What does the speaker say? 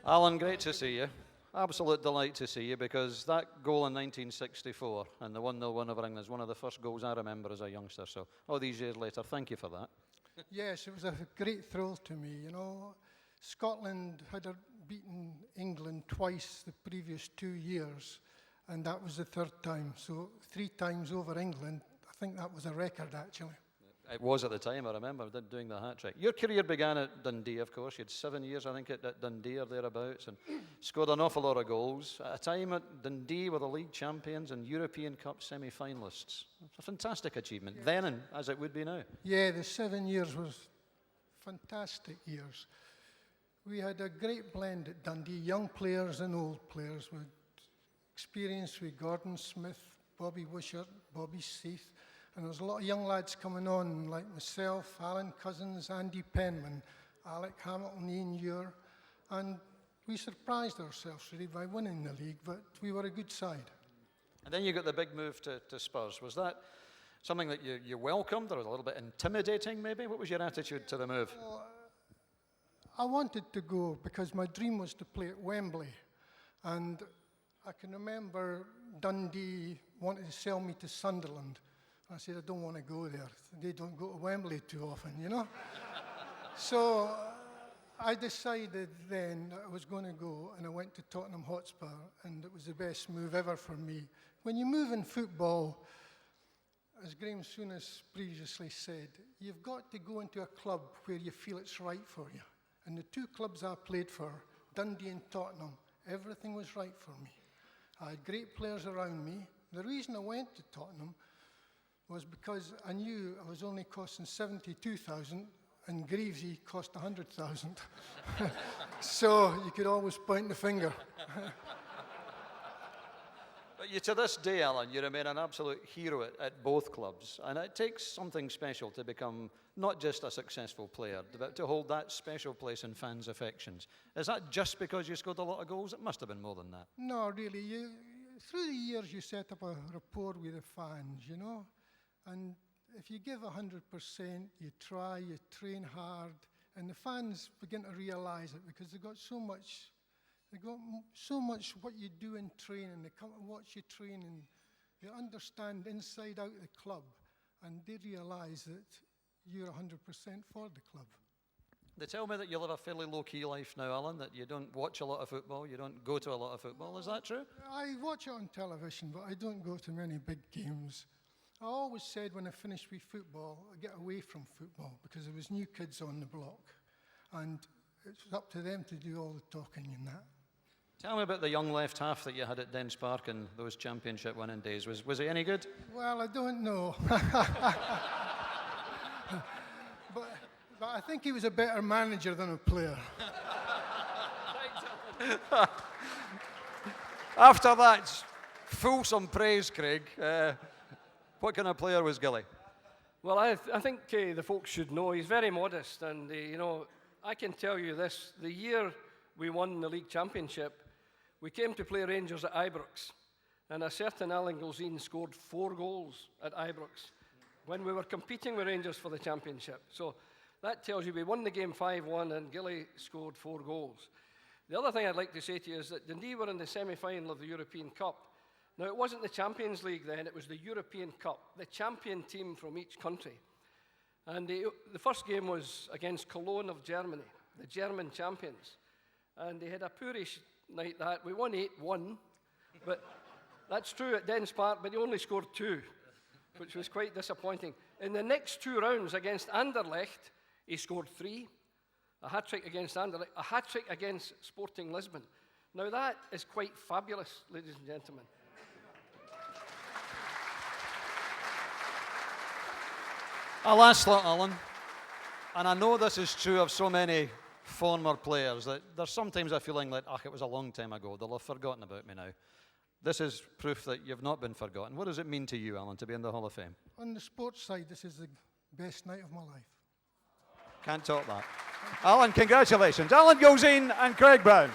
Alan, great to see you. Absolute delight to see you, because that goal in 1964 and the 1-0 win over England is one of the first goals I remember as a youngster. So all these years later, thank you for that. Yes, it was a great thrill to me, you know. Scotland had beaten England twice the previous 2 years, and that was the third time. So 3 times over England. I think that was a record, actually. It was at the time, I remember doing the hat-trick. Your career began at Dundee, of course. You had 7 years, I think, at Dundee or thereabouts, and scored an awful lot of goals. At a time at Dundee were the league champions and European Cup semi-finalists. It's a fantastic achievement, then and as it would be now. Yeah, the 7 years was fantastic years. We had a great blend at Dundee, young players and old players with experience with Gordon Smith, Bobby Wishart, Bobby Seath. And there was a lot of young lads coming on, like myself, Alan Cousins, Andy Penman, Alec Hamilton, Ian Ure. And we surprised ourselves really by winning the league, but we were a good side. And then you got the big move to Spurs. Was that something that you welcomed, or was it a little bit intimidating maybe? What was your attitude to the move? Well, I wanted to go because my dream was to play at Wembley. And I can remember Dundee wanted to sell me to Sunderland. I said, I don't want to go there. They don't go to Wembley too often, you know? So I decided then that I was going to go, and I went to Tottenham Hotspur, and it was the best move ever for me. When you move in football, as Graham Souness previously said, you've got to go into a club where you feel it's right for you. And the 2 clubs I played for, Dundee and Tottenham, everything was right for me. I had great players around me. The reason I went to Tottenham was because I knew I was only costing 72,000 and Greavesy cost 100,000. So you could always point the finger. But you, to this day, Alan, you remain an absolute hero at both clubs. And it takes something special to become not just a successful player, but to hold that special place in fans' affections. Is that just because you scored a lot of goals? It must have been more than that. No, really. Through the years, you set up a rapport with the fans, you know. And if you give 100%, you try, you train hard, and the fans begin to realize it because they've got so much what you do in training. They come and watch you train, and they understand inside out the club, and they realize that you're 100% for the club. They tell me that you live a fairly low-key life now, Alan, that you don't watch a lot of football, you don't go to a lot of football. Is that true? I watch it on television, but I don't go to many big games. I always said when I finished with football, I'd get away from football because there was new kids on the block. And it was up to them to do all the talking and that. Tell me about the young left half that you had at Dens Park in those championship winning days. Was he any good? Well, I don't know. but I think he was a better manager than a player. After that fulsome praise, Craig, what kind of player was Gilly? Well, I think the folks should know he's very modest, and you know, I can tell you this: the year we won the league championship, we came to play Rangers at Ibrox, and a certain Alan Gilzean scored 4 goals at Ibrox when we were competing with Rangers for the championship. So that tells you we won the game 5-1, and Gilly scored 4 goals. The other thing I'd like to say to you is that Dundee were in the semi-final of the European Cup. Now, it wasn't the Champions League then, it was the European Cup, the champion team from each country. And the first game was against Cologne of Germany, the German champions. And they had a poorish night that. We won 8-1, but that's true at Dens Park, but they only scored 2, which was quite disappointing. In the next 2 rounds against Anderlecht, he scored 3, a hat-trick against Anderlecht, a hat-trick against Sporting Lisbon. Now, that is quite fabulous, ladies and gentlemen. A last thought, Alan, and I know this is true of so many former players, that there's sometimes a feeling like, it was a long time ago, they'll have forgotten about me now. This is proof that you've not been forgotten. What does it mean to you, Alan, to be in the Hall of Fame? On the sports side, this is the best night of my life. Can't top that. Alan, congratulations. Alan Gilzean and Craig Brown.